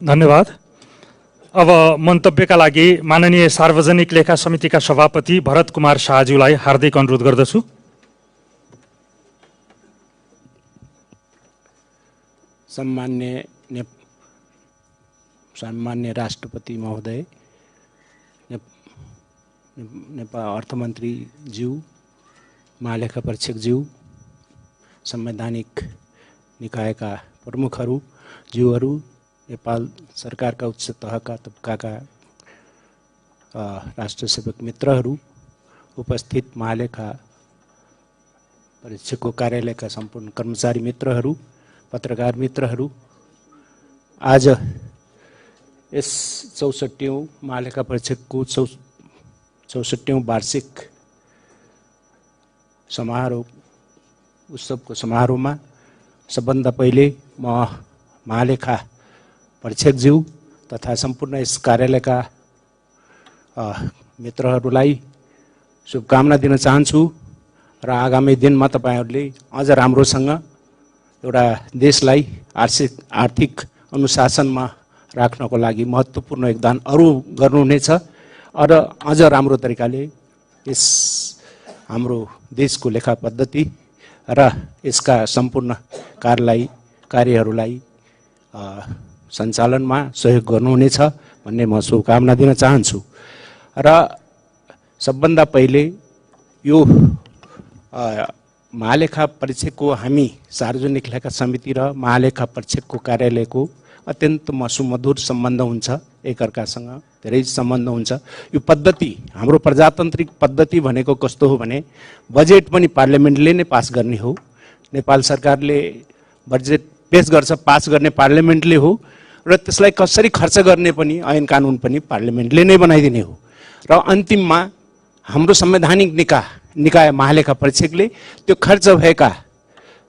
धन्यवाद। अब मन्तव्यका लागि माननीय सार्वजनिक लेखा समितिका सभापति भरत कुमार शाहज्यूलाई हार्दिक अनुरोध गर्दछु। सम्मान्य राष्ट्रपति महोदय, नेपाल अर्थमन्त्री ज्यू, महालेखा परीक्षकज्यू, संवैधानिक निकायका प्रमुखहरू ज्यूहरू, नेपाल सरकारका उच्च तहका तबकाका राष्ट्र सेवक मित्रहरू, उपस्थित महालेखा परीक्षकको कार्यालयका सम्पूर्ण कर्मचारी मित्रहरू, पत्रकार मित्रहरू, आज यस 64औं महालेखा परीक्षकको 64औं वार्षिक समारोह उत्सवको समारोहमा सबभन्दा पहिले म महालेखा परीक्षकज्यू तथा सम्पूर्ण यस कार्यालयका मित्रहरूलाई शुभकामना दिन चाहन्छु र आगामी दिनमा तपाईहरूले अझ राम्रोसँग एउटा देशलाई आर्थिक अनुशासनमा राख्नको लागि महत्त्वपूर्ण योगदान अरू गर्नुहुनेछ र अझ राम्रो तरिकाले यस हाम्रो देशको लेखा पद्धति र यसका सम्पूर्ण कार्यहरूलाई सञ्चालनमा सहयोग गर्नुहुनेछ भन्ने म शुभकामना दिन चाहन्छु। र सबभन्दा पहिले यो महालेखा परीक्षकको हामी सार्वजनिक लेखा समिति र महालेखा परीक्षकको कार्यालयको अत्यन्त सुमधुर सम्बन्ध हुन्छ, एकअर्कासँग धेरै सम्बन्ध हुन्छ। यो पद्धति हाम्रो प्रजातान्त्रिक पद्धति भनेको कस्तो हो भने बजेट पनि पार्लियामेन्टले नै पास गर्ने हो, नेपाल सरकारले बजेट पेश गर्छ, पास गर्ने पार्लियामेन्टले हो र त्यसलाई कसरी खर्च गर्ने पनि ऐन कानुन पनि पार्लियामेन्टले नै बनाइदिने हो र अन्तिममा हाम्रो संवैधानिक निकाय महालेखा परीक्षकले त्यो खर्च भएका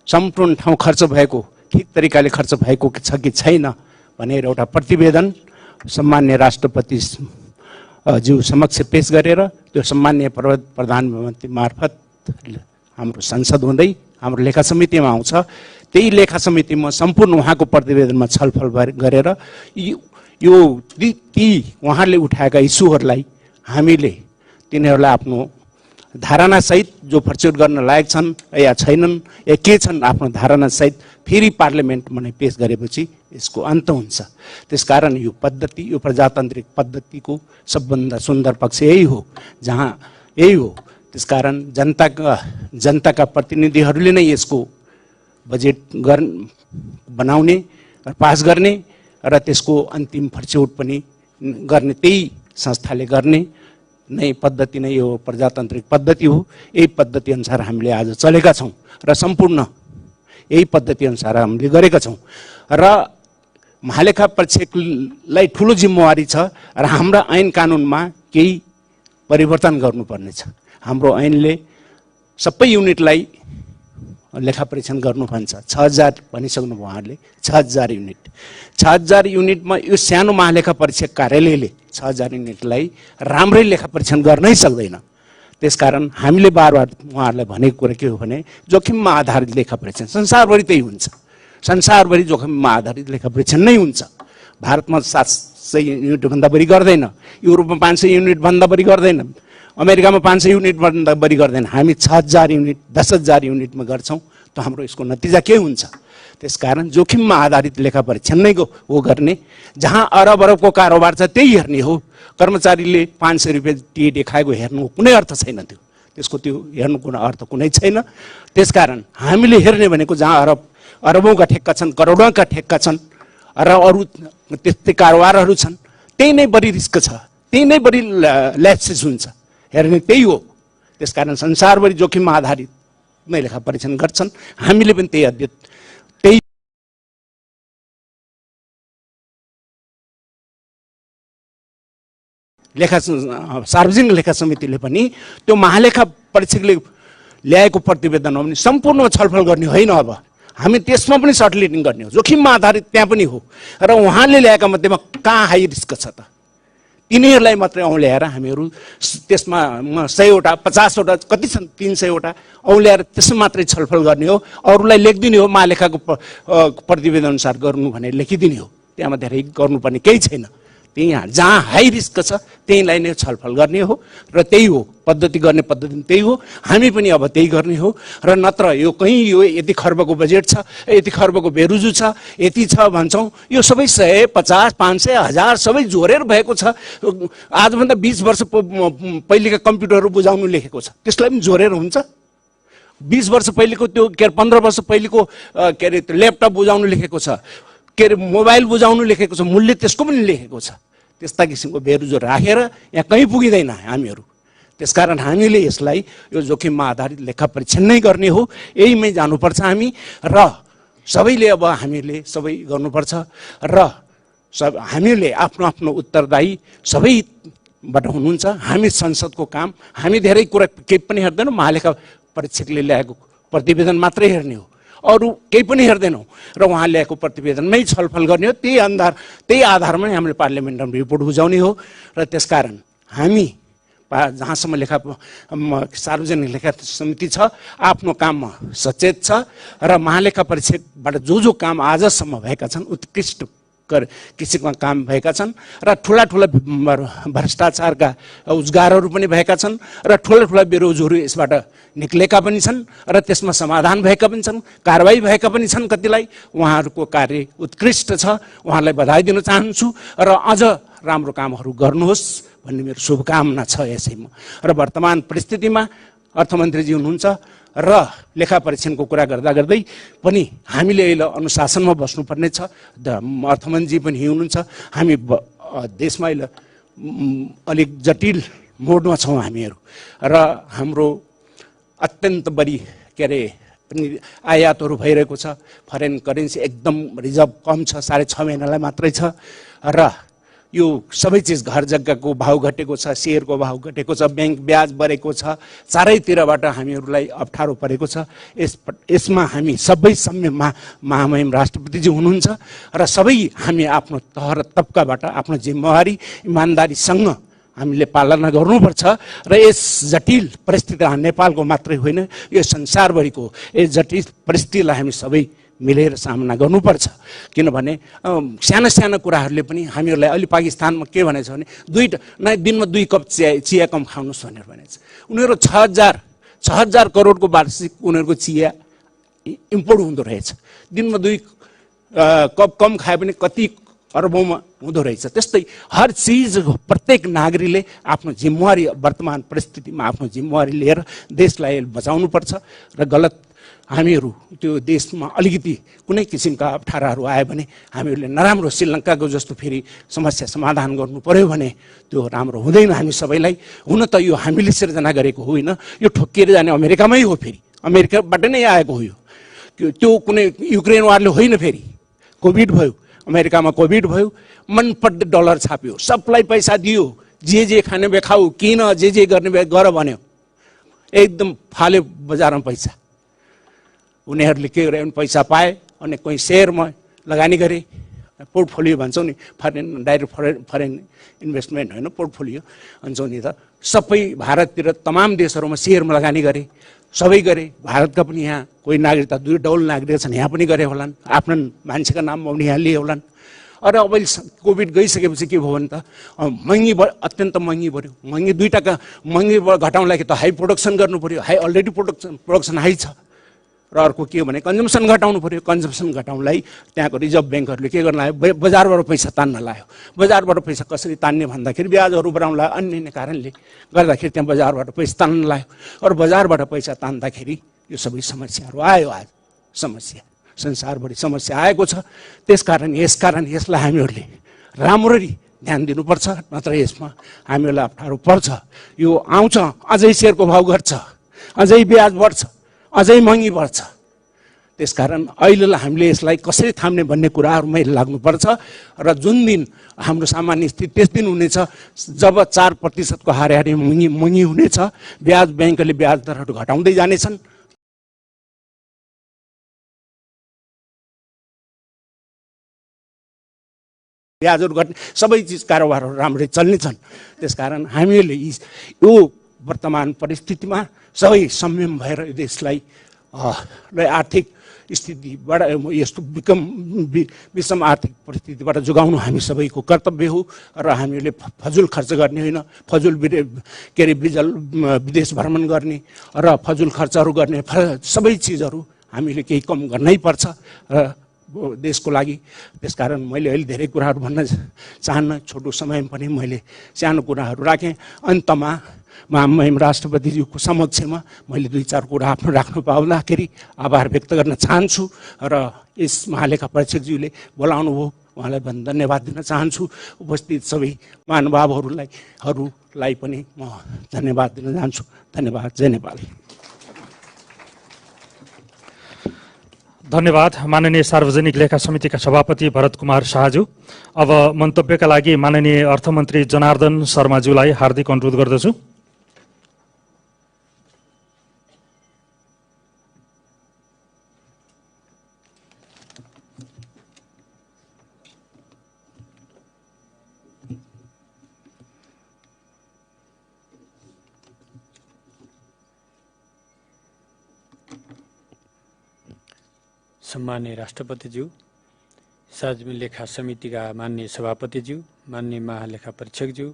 सम्पूर्ण ठाउँ खर्च भएको ठिक तरिकाले खर्च भएको छ कि छैन भनेर एउटा प्रतिवेदन सम्मान्य राष्ट्रपति ज्यू समक्ष पेश गरेर त्यो सम्मान्य प्रधानमन्त्री मार्फत हाम्रो संसद हुँदै हाम्रो लेखा समितिमा आउँछ। त्यही लेखा समितिमा सम्पूर्ण उहाँको प्रतिवेदनमा छलफल गरेर यो ती उहाँले उठाएका इस्युहरूलाई हामीले तिनीहरूलाई आफ्नो धारणासहित जो प्रस्तुत गर्न लायक छन् या छैनन् या के छन् आफ्नो धारणासहित फेरि पार्लियामेन्टमा नै पेश गरेपछि यसको अन्त हुन्छ। त्यसकारण यो पद्धति, यो प्रजातान्त्रिक पद्धतिको सबभन्दा सुन्दर पक्ष यही हो, जहाँ यही हो। त्यसकारण जनताका प्रतिनिधिहरूले नै यसको बजेट बनाउने र पास गर्ने र त्यसको अन्तिम प्रस्तुत पनि गर्ने त्यही संस्थाले गर्ने नै पद्धति नै यो प्रजातान्त्रिक पद्धति हो। यही पद्धति अनुसार हामीले आज चलेका छौँ र सम्पूर्ण यही पद्धति अनुसार हामीले गरेका छौँ र महालेखा परीक्षकलाई ठुलो जिम्मेवारी छ र हाम्रा ऐन कानुनमा केही परिवर्तन गर्नुपर्नेछ। हाम्रो ऐनले सबै युनिटलाई लेखा परीक्षण गर्नु भन्छ। 6000 भनिसक्नु भयो उहाँहरूले, 6000 युनिट। 6000 युनिटमा यो सानो महालेखा परीक्षक कार्यालयले 6000 युनिटलाई राम्रै लेखा परीक्षण गर्नै सक्दैन। त्यसकारण हामीले बारबार उहाँहरूलाई भनेको कुरा के हो भने जोखिममा आधारित लेखा परीक्षण संसारभरि त्यही हुन्छ, संसारभरि जोखिममा आधारित लेखा परीक्षण नै हुन्छ। भारतमा 700 युनिटभन्दा बढी गर्दैन, युरोपमा 500 युनिटभन्दा बढी गर्दैन, अमेरिकामा 500 युनिटभन्दा बढी गर्दैन। हामी 6000 युनिट 10,000 युनिटमा गर्छौँ, त हाम्रो यसको नतिजा के हुन्छ? त्यसकारण जोखिममा आधारित लेखा परीक्षण नै हो गर्ने। जहाँ अरबको कारोबार छ त्यही हेर्ने हो। कर्मचारीले 500 रुपियाँ टिए देखाएको हेर्नु कुनै अर्थ छैन, त्यसको त्यो हेर्नु कुनै अर्थ कुनै छैन। त्यसकारण हामीले हेर्ने भनेको जहाँ अरबौँका ठेक्का छन्, करोडौँका ठेक्का छन् र अरू त्यस्तै कारोबारहरू छन्, त्यही नै बढी रिस्क छ, त्यही नै बढी ल्याप्सेस हुन्छ, हेर्ने त्यही हो। त्यसकारण संसारभरि जोखिममा आधारित नै लेखा परीक्षण गर्छन्, हामीले पनि त्यही सार्वजनिक लेखा समितिले पनि त्यो महालेखा परीक्षकले ल्याएको प्रतिवेदन हो भने सम्पूर्ण छलफल गर्ने होइन। अब हामी त्यसमा पनि सर्टिलिटिङ गर्ने हो, जोखिममा आधारित त्यहाँ पनि हो। र उहाँले ल्याएका मध्येमा कहाँ हाई रिस्क छ त तिनीहरूलाई मात्रै औँल्याएर हामीहरू त्यसमा 100वटा 50वटा कति छन् 300वटा औँल्याएर त्यसमा मात्रै छलफल गर्ने हो। अरूलाई लेखिदिने हो, महालेखाको प्रतिवेदन अनुसार गर्नु भनेर लेखिदिने हो। त्यहाँमा धेरै गर्नुपर्ने केही छैन। त्यही जहाँ हाई रिस्क छ त्यहीलाई नै छलफल गर्ने हो र त्यही हो पद्धति गर्ने पद्धति त्यही हो। हामी पनि अब त्यही गर्ने हो र नत्र यो कहीँ यो यति खर्बको बजेट छ, यति खर्बको बेरुजु छ, यति छ भन्छौँ, यो सबै 100, 50, 500, 1000 सबै जोडेर भएको छ। आजभन्दा 20 वर्ष पहिलेका कम्प्युटरहरू बुझाउनु लेखेको छ, त्यसलाई पनि जोडेर हुन्छ? 20 वर्ष पहिलेको त्यो के अरे 15 वर्ष पहिलेको के अरे ल्यापटप बुझाउनु लेखेको छ, के अरे मोबाइल बुझाउनु लेखेको छ, मूल्य त्यसको पनि लेखेको छ। त्यस्ता किसिमको बेरुजु राखेर यहाँ कहीँ पुगिँदैन हामीहरू। त्यसकारण हामीले यसलाई यो जोखिममा आधारित लेखा परीक्षण नै गर्ने हो, यहीमै जानुपर्छ हामी र सबैले अब हामीले सबै गर्नुपर्छ र हामीले आफ्नो आफ्नो उत्तरदायी सबैबाट हुनुहुन्छ। हामी संसदको काम हामी धेरै कुरा केही पनि हेर्दैनौँ, महालेखा परीक्षकले ल्याएको प्रतिवेदन मात्रै हेर्ने हो, अरू केही पनि हेर्दैनौँ र उहाँ ल्याएको प्रतिवेदनमै छलफल गर्ने हो। त्यही आधारमा हामीले पार्लियामेन्टमा रिपोर्ट बुझाउने हो र त्यसकारण हामी जहाँसम्म सार्वजनिक लेखा समिति छ आफ्नो काममा सचेत छ र महालेखा परीक्षकबाट जो काम आजसम्म भएका छन् उत्कृष्ट किसिमका काम भएका छन् र ठुला भ्रष्टाचारका उजगारहरू पनि भएका छन् र ठुला बेरोजहरू यसबाट निक्लेका पनि छन् र त्यसमा समाधान भएका पनि छन्, कारबाही भएका पनि छन्। कतिलाई उहाँहरूको कार्य उत्कृष्ट छ, उहाँलाई बधाई दिन चाहन्छु र अझ राम्रो कामहरू गर्नुहोस् भन्ने मेरो शुभकामना छ यसैमा। र वर्तमान परिस्थितिमा अर्थमन्त्रीजी हुनुहुन्छ र लेखा परीक्षणको कुरा गर्दा गर्दै पनि हामीले अहिले अनुशासनमा बस्नुपर्ने छ। अर्थमन्त्री पनि हुनुहुन्छ। हामी देशमा अहिले अलिक जटिल मोडमा छौँ हामीहरू र हाम्रो अत्यन्त बढी के अरे आयातहरू भइरहेको छ। फरेन करेन्सी एकदम रिजर्भ कम छ, 6.5 महिनालाई मात्रै छ र यो सबै चिज घर जग्गाको भाउ घटेको छ, सेयरको भाउ घटेको छ, ब्याङ्क ब्याज बढेको छ, चारैतिरबाट हामीहरूलाई अप्ठ्यारो परेको छ। यसमा हामी सबै संयममा महामहिम राष्ट्रपतिजी हुनुहुन्छ र सबै हामी आफ्नो तह र तबकाबाट आफ्नो जिम्मेवारी इमान्दारीसँग हामीले पालना गर्नुपर्छ र यस जटिल परिस्थितिलाई नेपालको मात्रै होइन यो संसारभरिको यस जटिल परिस्थितिलाई हामी सबै मिलेर सामना गर्नुपर्छ। किनभने साना कुराहरूले पनि हामीहरूलाई अहिले पाकिस्तानमा के भनेछ भने दिनमा 2 कप चिया कम खाउनुहोस् भनेर भनेछ। उनीहरू 6,000 करोडको वार्षिक उनीहरूको चिया इम्पोर्ट हुँदो रहेछ। दिनमा 2 कप कम खायो भने कति अरबौँमा हुँदो रहेछ। त्यस्तै हर चिज प्रत्येक नागरिकले आफ्नो जिम्मेवारी वर्तमान परिस्थितिमा आफ्नो जिम्मेवारी लिएर देशलाई बचाउनुपर्छ र गलत हामीहरू त्यो देशमा अलिकति कुनै किसिमका अप्ठ्याराहरू आयो भने हामीहरूले नराम्रो श्रीलङ्काको जस्तो फेरि समस्या समाधान गर्नु पर्यो भने त्यो राम्रो हुँदैन हामी सबैलाई। हुन त यो हामीले सिर्जना गरेको होइन, यो ठोकिएर जाने अमेरिकामै हो, फेरि अमेरिकाबाट नै आएको हो। त्यो कुनै युक्रेन वारले होइन, फेरि कोभिड भयो, अमेरिकामा कोभिड भयो, मनपर्दो डलर छाप्यो, सबलाई पैसा दियो, जे खाने भए खाऊ, किन जे गर्ने भए गर भन्यो, एकदम फाल्यो बजारमा पैसा। उनीहरूले के गरे भने पैसा पाए अनि कोही सेयरमा लगानी गरे, पोर्टफोलियो भन्छौँ नि, फरेन इन्भेस्टमेन्ट होइन, पोर्टफोलियो भन्छौँ नि त। सबै भारततिर तमाम देशहरूमा सेयरमा लगानी गरे, सबै गरे। भारतका पनि यहाँ कोही नागरिकता 2 डबल नागरिक छन्, यहाँ पनि गरे होलान्, आफ्नो मान्छेका नाममा पनि यहाँ लिए होलान्। र अब कोभिड गइसकेपछि के भयो भने त महँगी अत्यन्त महँगी बढ्यो। महँगी 2 टका महँगी घटाउनलाई त हाई प्रोडक्सन गर्नु पर्यो, अलरेडी प्रोडक्सन हाई छ। र अर्को के भने कन्जम्सन घटाउनु पर्यो। कन्जम्सन घटाउनलाई त्यहाँको रिजर्भ ब्याङ्कहरूले के गर्न लाग्यो, बजारबाट पैसा तान्न लाग्यो। बजारबाट पैसा कसरी तान्ने भन्दाखेरि ब्याजहरू बढाउनलाई अन्य कारणले गर्दाखेरि त्यहाँ बजारबाट पैसा तान्न लाग्यो। र बजारबाट पैसा तान्दाखेरि यो सबै समस्याहरू आयो। आज समस्या संसारभरि समस्या आएको छ। त्यसकारण यसलाई हामीहरूले राम्ररी ध्यान दिनुपर्छ, नत्र यसमा हामीहरूलाई अप्ठ्यारो पर्छ। यो आउँछ, अझै सेयरको भाउ घट्छ, अझै ब्याज बढ्छ, अझै महँगी बढ्छ। त्यसकारण अहिलेलाई हामीले यसलाई कसरी थाम्ने भन्ने कुराहरूमै लाग्नुपर्छ र जुन दिन हाम्रो सामान्य स्थिति त्यस दिन हुनेछ जब 4% हाराहारी महँगी हुनेछ, ब्याङ्कले ब्याज दरहरू घटाउँदै जानेछन्। ब्याजहरू घट्ने, सबै चिज कारोबारहरू राम्ररी चल्नेछन्। त्यसकारण हामीले यो वर्तमान परिस्थितिमा सबै संयम भएर देशलाई आर्थिक स्थितिबाट यस्तो विषम आर्थिक परिस्थितिबाट जोगाउनु हामी सबैको कर्तव्य हो र हामीले फजुल खर्च गर्ने होइन, फजुल विदेश भ्रमण गर्ने र फजुल खर्चहरू गर्ने सबै चिजहरू हामीले केही कम गर्नै पर्छ र देशको लागि। त्यसकारण मैले अहिले धेरै कुराहरू भन्न चाहन्न, छोटो समयमा पनि मैले सानो कुराहरू राखेँ। अन्तमा महामहिम राष्ट्रपतिज्यूको समक्षमा मैले 2-4 कुरा आफ्नो राख्नु पाउँदाखेरि आभार व्यक्त गर्न चाहन्छु र यस महालेखा परीक्षकज्यूले बोलाउनु भयो, उहाँलाई पनि धन्यवाद दिन चाहन्छु। उपस्थित सबै महानुभावहरूलाई पनि म धन्यवाद दिन चाहन्छु। धन्यवाद। जय नेपाल। धन्यवाद माननीय सार्वजनिक लेखा समितिका सभापति भरत कुमार शाहज्यू। अब मन्तव्यका लागि माननीय अर्थमन्त्री जनार्दन शर्माज्यूलाई हार्दिक अनुरोध गर्दछु। सम्माननीय राष्ट्रपतिज्यू, सार्वजनिक लेखा समितिका माननीय सभापतिज्यू, माननीय महालेखा परीक्षकज्यू,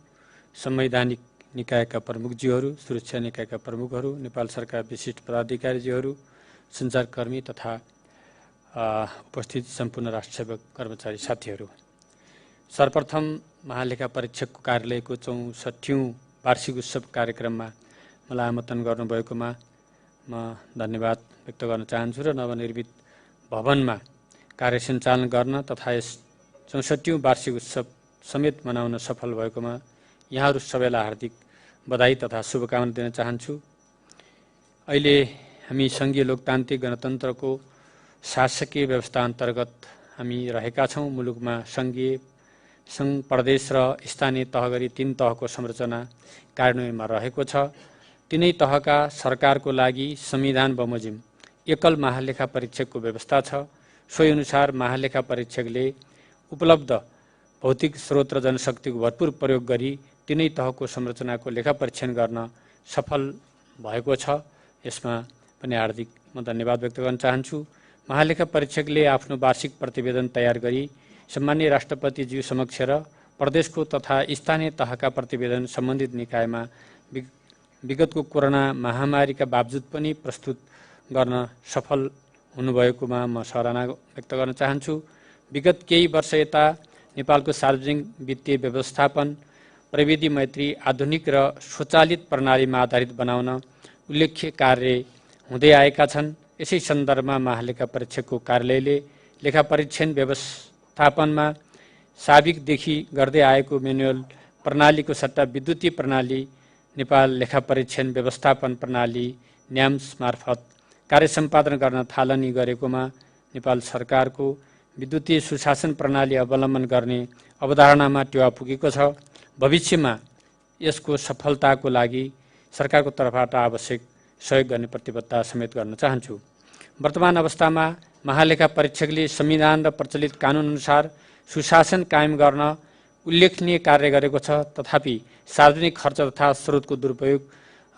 संवैधानिक निकायका प्रमुखज्यूहरू, सुरक्षा निकायका प्रमुखहरू, नेपाल सरकार विशिष्ट पदाधिकारीज्यूहरू, सञ्चारकर्मी तथा उपस्थित सम्पूर्ण राष्ट्रसेवक कर्मचारी साथीहरू, सर्वप्रथम महालेखा परीक्षकको कार्यालयको 64औं वार्षिक उत्सव कार्यक्रममा मलाई आमन्त्रण गर्नुभएकोमा म धन्यवाद व्यक्त गर्न चाहन्छु र नवनिर्मित भवनमा कार्य सञ्चालन गर्न तथा यस 64औं वार्षिक उत्सव समेत मनाउन सफल भएकोमा यहाँहरू सबैलाई हार्दिक बधाई तथा शुभकामना दिन चाहन्छु। अहिले हामी सङ्घीय लोकतान्त्रिक गणतन्त्रको शासकीय व्यवस्था अन्तर्गत हामी रहेका छौँ। मुलुकमा सङ्घीय, सङ्घ, प्रदेश र स्थानीय तह गरी 3 तहको संरचना कार्यान्वयनमा रहेको छ। तिनै तहका सरकारको लागि संविधान बमोजिम एकल महालेखा परीक्षकको व्यवस्था छ। सोही अनुसार महालेखा परीक्षकले उपलब्ध भौतिक स्रोत र जनशक्तिको भरपूर प्रयोग गरी तिनै तहको संरचनाको लेखा परीक्षण गर्न सफल भएको छ। यसमा पनि हार्दिक म धन्यवाद व्यक्त गर्न चाहन्छु। महालेखा परीक्षकले आफ्नो वार्षिक प्रतिवेदन तयार गरी सम्माननीय राष्ट्रपतिज्यू समक्ष र प्रदेशको तथा स्थानीय तहका प्रतिवेदन सम्बन्धित निकायमा विगतको कोरोना महामारीका बावजुद पनि प्रस्तुत गर्न सफल हुनुभएकोमा म सराहना व्यक्त गर्न चाहन्छु। विगत केही वर्ष यता नेपालको सार्वजनिक वित्तीय व्यवस्थापन प्रविधि मैत्री आधुनिक र स्वचालित प्रणालीमा आधारित बनाउन उल्लेख्य कार्य हुँदै आएका छन्। यसै सन्दर्भमा महालेखा परीक्षकको कार्यालयले लेखा परीक्षण व्यवस्थापनमा साबिकदेखि गर्दै आएको म्यानुअल प्रणालीको सट्टा विद्युतीय प्रणाली नेपाल लेखा परीक्षण व्यवस्थापन प्रणाली न्याम्स मार्फत कार्य सम्पादन गर्न थालनी गरेकोमा नेपाल सरकारको विद्युतीय सुशासन प्रणाली अवलम्बन गर्ने अवधारणामा टेवा पुगेको छ। भविष्यमा यसको सफलताको लागि सरकारको तर्फबाट आवश्यक सहयोग गर्ने प्रतिबद्धता समेत गर्न चाहन्छु। वर्तमान अवस्थामा महालेखा परीक्षकले संविधान र प्रचलित कानुन अनुसार सुशासन कायम गर्न उल्लेखनीय कार्य गरेको छ। तथापि सार्वजनिक खर्च तथा स्रोतको दुरुपयोग,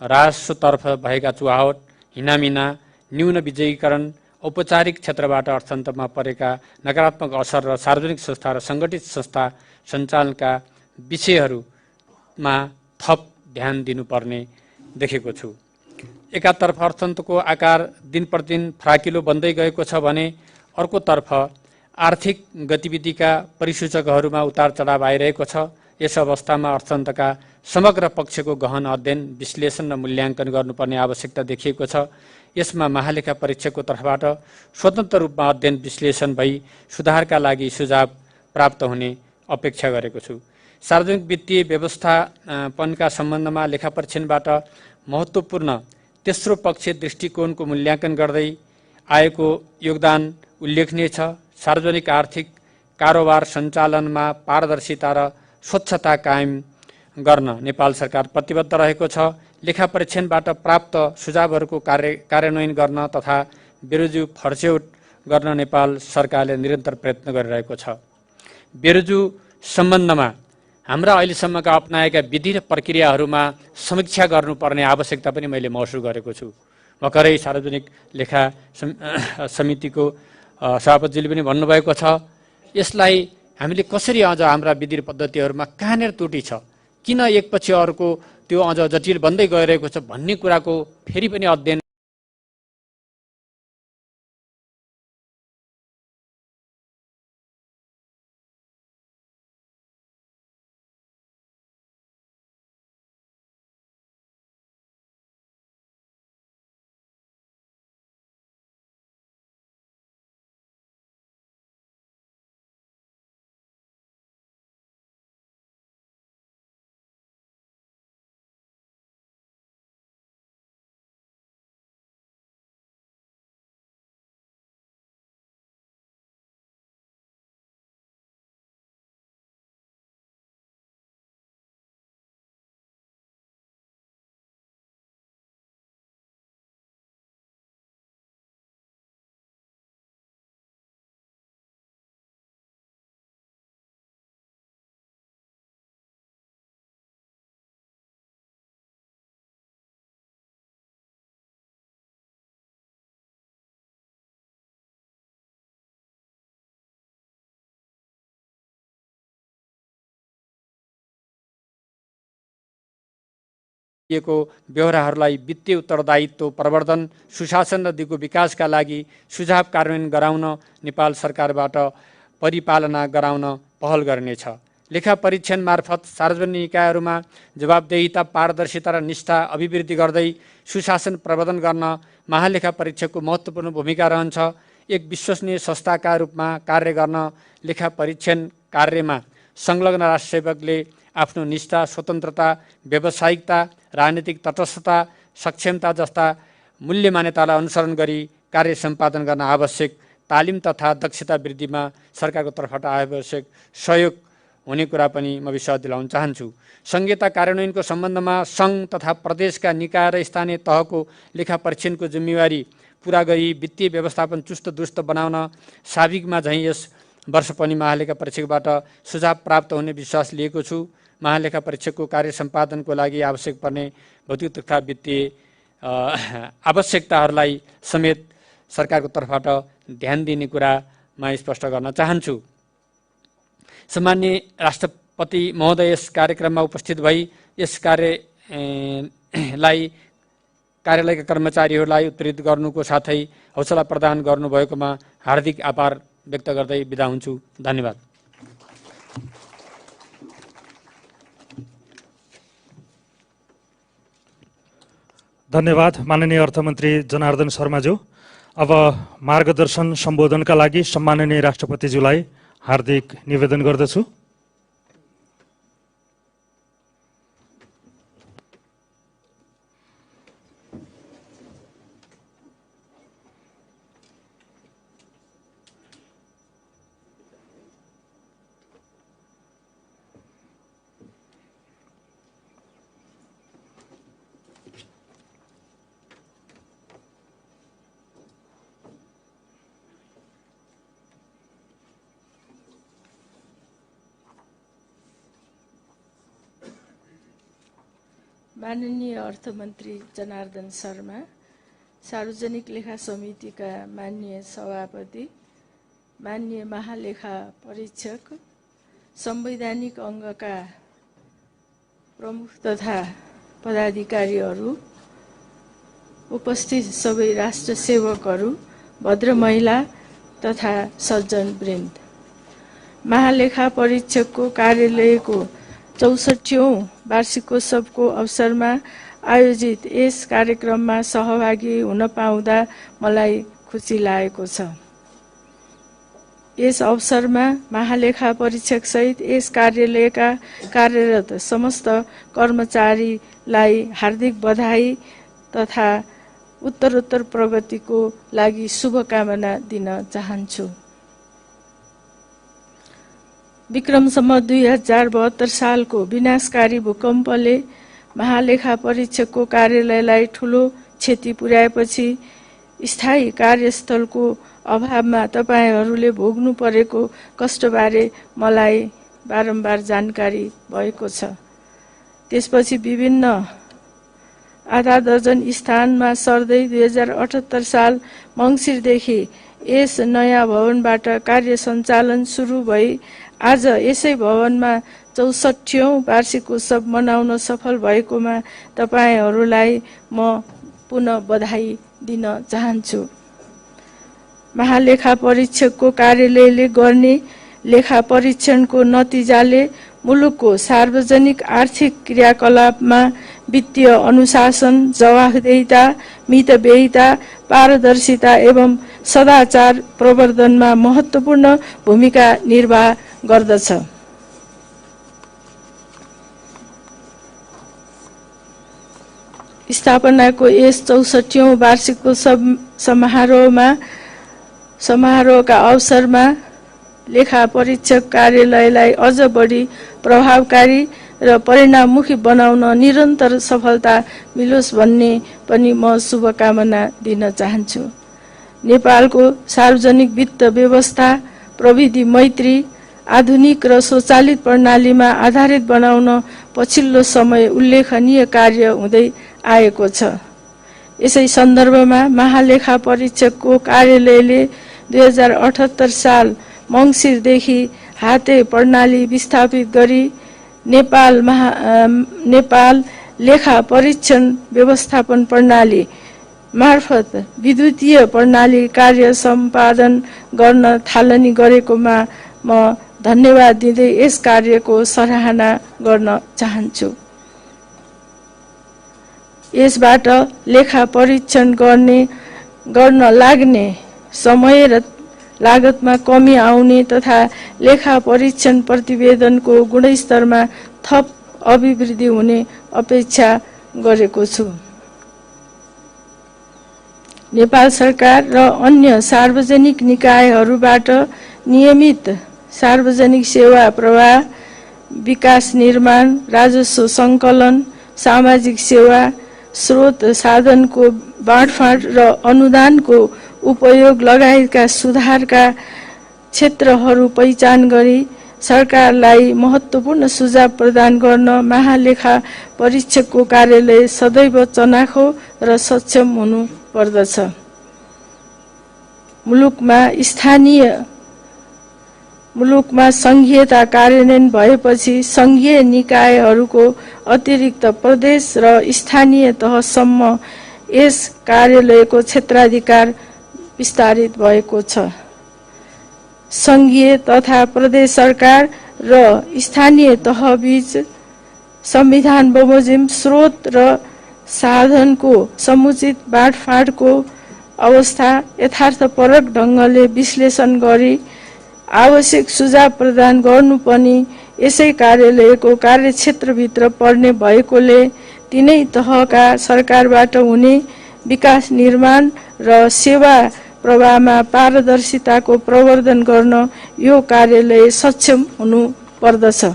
राजस्वतर्फ भएका चुहावट, हिनामिना, न्यून विजयीकरण, औपचारिक क्षेत्रबाट अर्थतन्त्रमा परेका नकारात्मक असर र सार्वजनिक संस्था र सङ्गठित संस्था सञ्चालनका विषयहरूमा थप ध्यान दिनुपर्ने देखेको छु। एकातर्फ अर्थतन्त्रको आकार दिन प्रतिदिन फ्राकिलो बन्दै गएको छ भने अर्कोतर्फ आर्थिक गतिविधिका परिसूचकहरूमा उतार चढाव आइरहेको छ। यस अवस्थामा अर्थतन्त्रका समग्र पक्षको गहन अध्ययन, विश्लेषण र मूल्याङ्कन गर्नुपर्ने आवश्यकता देखिएको छ। यसमा महालेखा परीक्षकको तर्फबाट स्वतन्त्र रूपमा अध्ययन विश्लेषण भई सुधारका लागि सुझाव प्राप्त हुने अपेक्षा गरेको छु। सार्वजनिक वित्तीय व्यवस्थापनका सम्बन्धमा लेखा परीक्षणबाट महत्त्वपूर्ण तेस्रो पक्ष दृष्टिकोणको मूल्याङ्कन गर्दै आएको योगदान उल्लेखनीय छ। सार्वजनिक आर्थिक कारोबार सञ्चालनमा पारदर्शिता र स्वच्छता कायम गर्न नेपाल सरकार प्रतिबद्ध रहेको छ। लेखा परीक्षणबाट प्राप्त सुझावहरूको कार्यान्वयन गर्न तथा बेरोजु फर्स्यौट गर्न नेपाल सरकारले निरन्तर प्रयत्न गरिरहेको छ। बेरोजु सम्बन्धमा हाम्रा अहिलेसम्मका अपनाएका विधि र प्रक्रियाहरूमा समीक्षा गर्नुपर्ने आवश्यकता पनि मैले महसुस गरेको छु। भर्खरै सार्वजनिक लेखा समितिको सभापतिले पनि भन्नुभएको छ। यसलाई हामीले कसरी अझ हाम्रा विधि पद्धतिहरूमा कहाँनिर त्रुटि छ, किन एकपछि अर्को त्यो अझ जटिल बन्दै गइरहेको छ भन्ने कुराको फेरि पनि अध्ययन को व्यवहारहरूलाई वित्तीय उत्तरदायित्व प्रवर्धन, सुशासन र दिगो विकासका लागि सुझाव कार्यान्वयन गराउन नेपाल सरकारबाट परिपालना गराउन पहल गर्नेछ। लेखा परीक्षण मार्फत सार्वजनिक निकायहरूमा जवाबदेहिता, पारदर्शिता र निष्ठा अभिवृद्धि गर्दै सुशासन प्रवर्धन गर्न महालेखा परीक्षकको महत्त्वपूर्ण भूमिका रहन्छ। एक विश्वसनीय संस्थाका रूपमा कार्य गर्न लेखा परीक्षण कार्यमा संलग्न राष्ट्र सेवकले आफ्नो निष्ठा, स्वतन्त्रता, व्यावसायिकता, राजनीतिक तटस्थता, सक्षमता जस्ता मूल्य मान्यतालाई अनुसरण गरी कार्य सम्पादन गर्न आवश्यक तालिम तथा दक्षता वृद्धिमा सरकारको तर्फबाट आवश्यक सहयोग हुने कुरा पनि म विश्वास दिलाउन चाहन्छु। संहिता कार्यान्वयनको सम्बन्धमा सङ्घ तथा प्रदेशका निकाय र स्थानीय तहको लेखा परीक्षणको जिम्मेवारी पुरा गरी वित्तीय व्यवस्थापन चुस्त दुरुस्त बनाउन साविकमा झैँ यस वर्ष पनि महालेखा परीक्षकबाट सुझाव प्राप्त हुने विश्वास लिएको छु। महालेखा परीक्षकको कार्य सम्पादनको लागि आवश्यक पर्ने भौतिक तथा वित्तीय आवश्यकताहरूलाई समेत सरकारको तर्फबाट ध्यान दिने कुरामा स्पष्ट गर्न चाहन्छु। सम्माननीय राष्ट्रपति महोदय यस कार्यक्रममा उपस्थित भई यस कार्यालयका कर्मचारीहरूलाई उत्प्रेरित गर्नुको साथै हौसला प्रदान गर्नुभएकोमा हार्दिक आभार व्यक्त गर्दै बिदा हुन्छु। धन्यवाद। धन्यवाद माननीय अर्थमन्त्री जनार्दन शर्माज्यू। अब मार्गदर्शन सम्बोधनका लागि सम्माननीय राष्ट्रपतिज्यूलाई हार्दिक निवेदन गर्दछु। माननीय अर्थमन्त्री जनार्दन शर्मा, सार्वजनिक लेखा समितिका माननीय सभापति, माननीय महालेखा परीक्षक, संवैधानिक अङ्गका प्रमुख तथा पदाधिकारीहरू, उपस्थित सबै राष्ट्र सेवकहरू, भद्र महिला तथा सज्जनवृन्द, महालेखा परीक्षकको कार्यालयको 64औं वार्षिकोत्सवको अवसरमा आयोजित यस कार्यक्रममा सहभागी हुन पाउँदा मलाई खुसी लागेको छ। यस अवसरमा महालेखा परीक्षक सहित यस कार्यालयका कार्यरत समस्त कर्मचारीलाई हार्दिक बधाई तथा उत्तरोत्तर प्रगतिको लागि शुभकामना दिन चाहन्छु। विक्रम सम्वत 2072 सालको विनाशकारी भूकम्पले महालेखा परीक्षकको कार्यालयलाई ठूलो क्षति पुर्याएपछि स्थायी कार्यस्थलको अभावमा तपाईहरूले भोग्नु परेको कष्टबारे मलाई बारम्बार जानकारी भएको छ। त्यसपछि विभिन्न आधा दर्जन स्थानमा सर्दै 2078 साल मङ्सिरदेखि यस नयाँ भवनबाट कार्य सञ्चालन सुरु भई आज यसै भवनमा 64औं वार्षिक उत्सव मनाउन सफल भएकोमा तपाईहरूलाई म पुनः बधाई दिन चाहन्छु। महालेखा परीक्षकको कार्यालयले गर्ने लेखा परीक्षणको नतिजाले मुलुकको सार्वजनिक आर्थिक क्रियाकलापमा वित्तीय अनुशासन, जवाफदेहिता, मितव्ययिता, पारदर्शिता एवं सदाचार प्रवर्धनमा महत्त्वपूर्ण भूमिका निर्वाह गर्दछ। स्थापनाको यस 64औं वार्षिक उत्सव समारोहका अवसरमा लेखा परीक्षक कार्यालयलाई अझ बढी प्रभावकारी र परिणाममुखी बनाउन निरन्तर सफलता मिलोस् भन्ने पनि म शुभकामना दिन चाहन्छु। नेपालको सार्वजनिक वित्त व्यवस्था प्रविधि मैत्री आधुनिक र स्वचालित प्रणालीमा आधारित बनाउन पछिल्लो समय उल्लेखनीय कार्य हुँदै आएको छ। यसै सन्दर्भमा महालेखा परीक्षकको कार्यालयले 2078 साल मङ्सिरदेखि हाते प्रणाली विस्थापित गरी नेपाल लेखा परीक्षण व्यवस्थापन प्रणाली मार्फत विद्युतीय प्रणाली कार्य सम्पादन गर्न थालनी गरेकोमा म धन्यवाद दिँदै यस कार्यको सराहना गर्न चाहन्छु। यसबाट लेखा परीक्षण गर्न लाग्ने समय र लागतमा कमी आउने तथा लेखा परीक्षण प्रतिवेदनको गुणस्तरमा थप अभिवृद्धि हुने अपेक्षा गरेको छु। नेपाल सरकार र अन्य सार्वजनिक निकायहरूबाट नियमित सार्वजनिक सेवा प्रवाह, विकास निर्माण, राजस्व सङ्कलन, सामाजिक सेवा, स्रोत साधनको बाँडफाँड र अनुदानको उपयोग लगायतका सुधारका क्षेत्रहरू पहिचान गरी सरकारलाई महत्त्वपूर्ण सुझाव प्रदान गर्न महालेखा परीक्षकको कार्यालय सदैव चनाखो र सक्षम हुनु पर्दछ। मुलुकमा संघीयता कार्यान्वयन भएपछि संघीय निकायहरूको अतिरिक्त प्रदेश र स्थानीय तहसम्म यस कार्यालयको क्षेत्राधिकार विस्तारित भएको छ। संघीय तथा प्रदेश सरकार र स्थानीय तहबीच संविधान बमोजिम स्रोत र साधनको समुचित बाँडफाँडको अवस्था यथार्थपरक ढङ्गले विश्लेषण गरी आवश्यक सुझाव प्रदान गर्नु पनि यसै कार्यालयको कार्यक्षेत्रभित्र पर्ने भएकोले तीनै तहका सरकारबाट हुने विकास निर्माण र सेवा प्रवाहमा पारदर्शिताको प्रवर्धन गर्न यो कार्यालय सक्षम हुनु पर्दछ।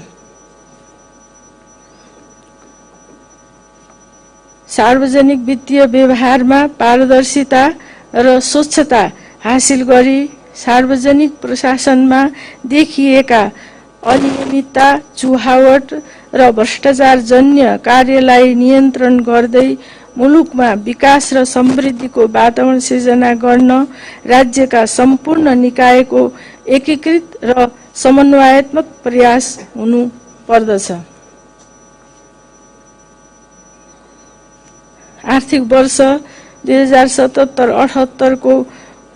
सार्वजनिक वित्तीय व्यवहारमा पारदर्शिता र स्वच्छता हासिल गरी सार्वजनिक प्रशासनमा देखिएका अनियमितता, चुहावट र भ्रष्टाचार जन्य कार्यलाई नियन्त्रण गर्दै मुलुकमा विकास र समृद्धिको वातावरण सिर्जना गर्न राज्यका सम्पूर्ण निकायको एकीकृत र समन्वयात्मक प्रयास हुनु पर्दछ। आर्थिक वर्ष 2077-78 को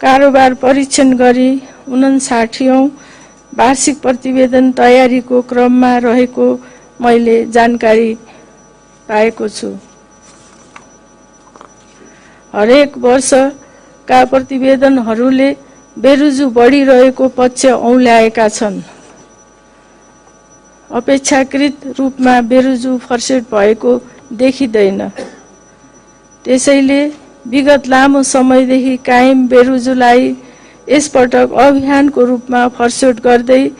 कारोबार परीक्षण गरी 59औं वार्षिक प्रतिवेदन तयारीको क्रममा रहेको मैले जानकारी पाएको छु। हरेक वर्षका प्रतिवेदनहरूले बेरुजु बढिरहेको पक्ष औल्याएका छन्। अपेक्षाकृत रूपमा बेरुजु फर्सेट भएको देखिँदैन। त्यसैले विगत लामो समयदेखि कायम बेरुजुलाई यसपटक अभियानको रूपमा फर्सेट गर्दै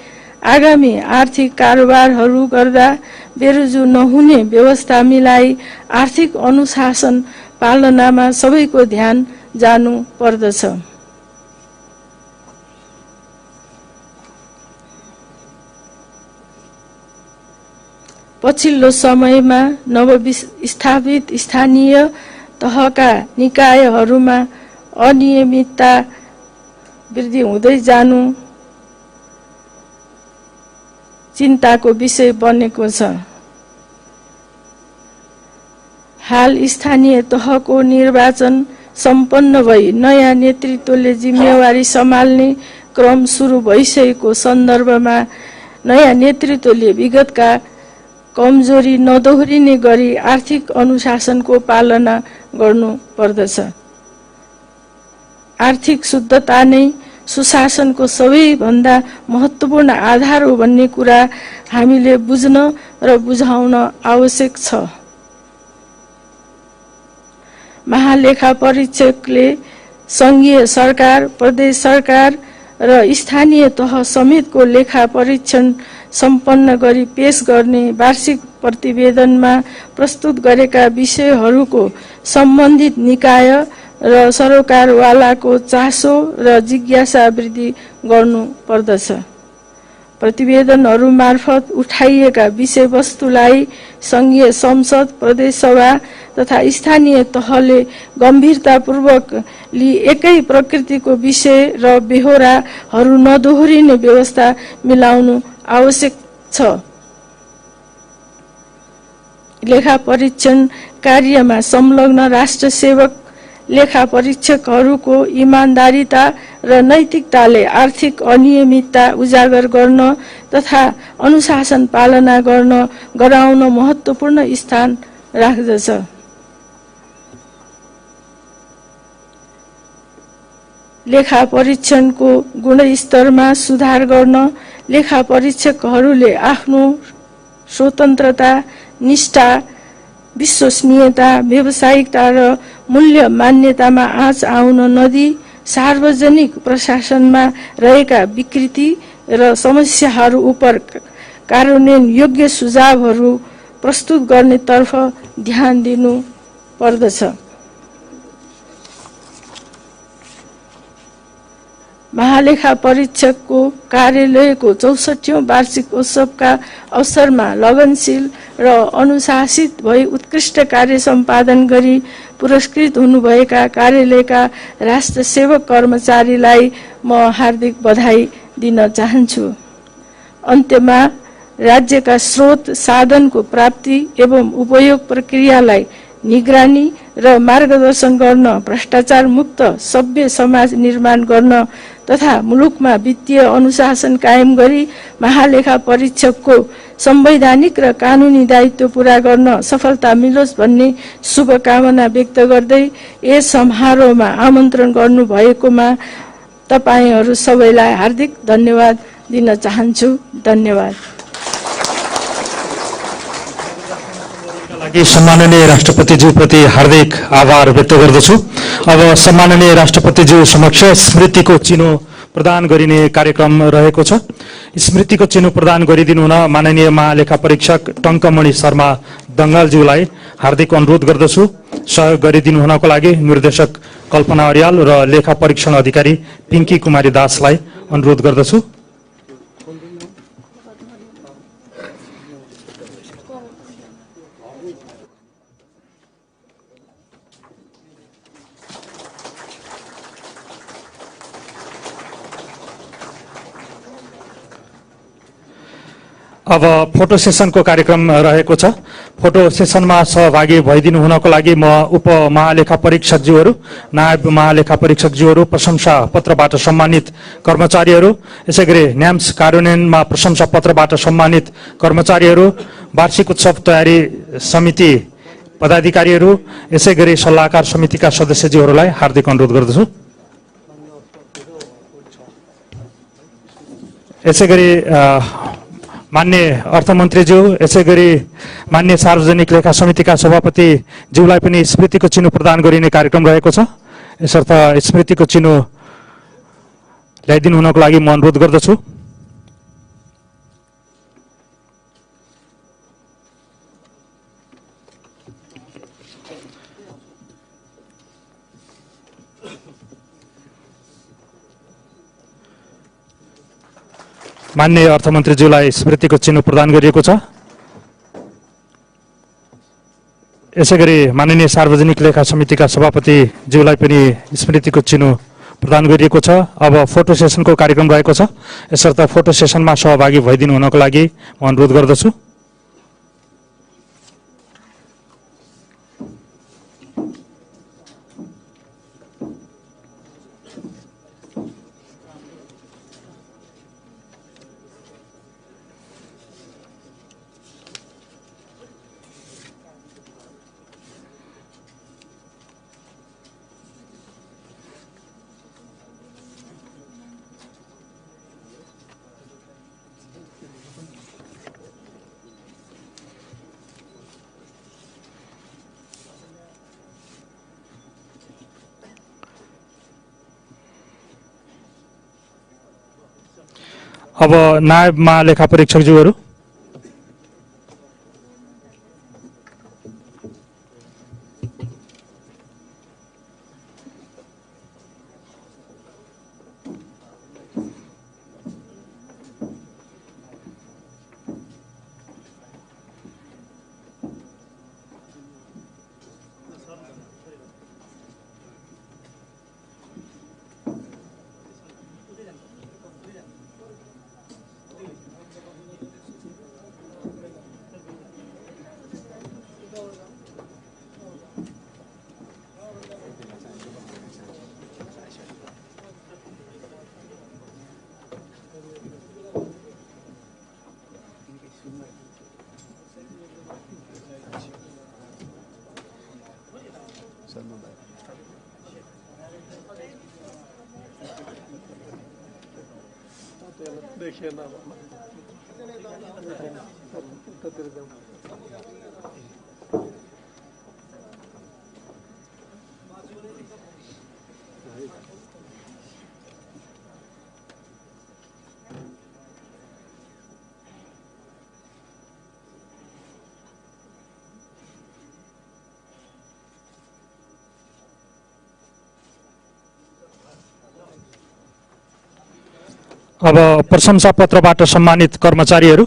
आगामी आर्थिक कारोबारहरू गर्दा बेरुजु नहुने व्यवस्था मिलाई आर्थिक अनुशासन पालनामा सबैको ध्यान जानु पर्दछ। पछिल्लो समयमा नवस्थापित स्थानीय तहका निकायहरूमा अनियमितता वृद्धि हुँदै जानु चिन्ताको विषय बनेको छ। हाल स्थानीय तहको निर्वाचन सम्पन्न भई नयाँ नेतृत्वले जिम्मेवारी सम्हाल्ने क्रम सुरु भइसकेको सन्दर्भमा नयाँ नेतृत्वले विगतका कमजोरी नदोहोरिने गरी आर्थिक अनुशासनको पालना गर्नु पर्दछ। आर्थिक शुद्धता नै सुशासनको सबैभन्दा महत्त्वपूर्ण आधार हो भन्ने कुरा हामीले बुझ्न र बुझाउन आवश्यक छ। महालेखा परीक्षकले संघीय सरकार, प्रदेश सरकार र स्थानीय तह समेतको लेखा परीक्षण सम्पन्न गरी पेश गर्ने वार्षिक प्रतिवेदनमा प्रस्तुत गरेका विषयहरूको सम्बन्धित निकाय र सरकारवालाको चासो र जिज्ञासा वृद्धि गर्नु पर्दछ। प्रतिवेदनहरू मार्फत उठाइएका विषयवस्तुलाई संघीय संसद, प्रदेश सभा तथा स्थानीय तहले गम्भीरतापूर्वक लिई एकै प्रकृतिको विषय र बेहोराहरू नदोहोरिने व्यवस्था मिलाउनु आवश्यक छ। लेखा परीक्षण कार्यमा संलग्न राष्ट्र सेवक लेखा परीक्षकहरूको इमानदारीता र नैतिकताले आर्थिक अनियमितता उजागर गर्न तथा अनुशासन पालना गराउन महत्त्वपूर्ण स्थान राख्दछ। लेखा परीक्षणको गुणस्तरमा सुधार गर्न लेखा परीक्षकहरूले आफ्नो स्वतन्त्रता, निष्ठा, विश्वसनीयता, व्यावसायिकता र मूल्य मान्यतामा आँच आउन नदिई सार्वजनिक प्रशासनमा रहेका विकृति र समस्याहरू उप कार्यान्वयन योग्य सुझावहरू प्रस्तुत गर्नेतर्फ ध्यान दिनु पर्दछ। महालेखा परीक्षकको कार्यालयको 64औं वार्षिक उत्सवका अवसरमा लगनशील र अनुशासित भई उत्कृष्ट कार्य सम्पादन गरी पुरस्कृत हुनुभएका कार्यालयका राष्ट्र सेवक कर्मचारीलाई म हार्दिक बधाई दिन चाहन्छु। अन्त्यमा राज्यका स्रोत साधनको प्राप्ति एवं उपयोग प्रक्रियालाई निगरानी र मार्गदर्शन गर्न, भ्रष्टाचार मुक्त सभ्य समाज निर्माण गर्न तथा मुलुकमा वित्तीय अनुशासन कायम गरी महालेखा परीक्षकको संवैधानिक र कानुनी दायित्व पूरा गर्न सफलता मिलोस् भन्ने शुभकामना व्यक्त गर्दै यस समारोहमा आमन्त्रण गर्नु भएकोमा तपाईहरू सबैलाई हार्दिक धन्यवाद दिन चाहन्छु। धन्यवाद। लागि सम्माननीय राष्ट्रपतिज्यू प्रति हार्दिक आभार व्यक्त गर्दछु। अब सम्माननीय राष्ट्रपतिज्यू समक्ष स्मृतिको चिनो प्रदान गरिने कार्यक्रम रहेको छ। स्मृतिको चिनो प्रदान गरिदिनु हुन माननीय महालेखा परीक्षक टङ्कमणि शर्मा दङ्गालज्यूलाई हार्दिक अनुरोध गर्दछु। सहयोग गरिदिनु हुनको लागि निर्देशक कल्पना अर्याल र लेखा परीक्षण अधिकारी पिङ्की कुमारी दासलाई अनुरोध गर्दछु। अब फोटो सेसनको कार्यक्रम रहेको छ। फोटो सेसनमा सहभागी भइदिनु हुनको लागि म उप महालेखा परीक्षकज्यूहरू, नायब महालेखा परीक्षकज्यूहरू, प्रशंसा पत्रबाट सम्मानित कर्मचारीहरू, यसैगरी न्याम्स कार्यान्वयनमा प्रशंसा पत्रबाट सम्मानित कर्मचारीहरू, वार्षिक उत्सव तयारी समिति पदाधिकारीहरू, यसैगरी सल्लाहकार समितिका सदस्यज्यूहरूलाई हार्दिक अनुरोध गर्दछु। यसैगरी मान्य अर्थमन्त्रीज्यू, यसैगरी मान्य सार्वजनिक लेखा समितिका सभापति ज्यूलाई पनि स्मृतिको चिनो प्रदान गरिने कार्यक्रम रहेको छ। यसर्थ स्मृतिको चिनो ल्याइदिनु हुनको लागि म अनुरोध गर्दछु। मान्य अर्थमन्त्रीज्यूलाई स्मृतिको चिनो प्रदान गरिएको छ। यसै गरी माननीय सार्वजनिक लेखा समितिका सभापतिज्यूलाई पनि स्मृतिको चिनो प्रदान गरिएको छ। अब फोटो सेसनको कार्यक्रम रहेको छ, यसर्थ फोटो सेसनमा सहभागी भइदिनु हुनको लागि म अनुरोध गर्दछु। अब नायब महालेखा परीक्षकज्यूहरू। अब प्रशंसा पत्रबाट सम्मानित कर्मचारीहरू।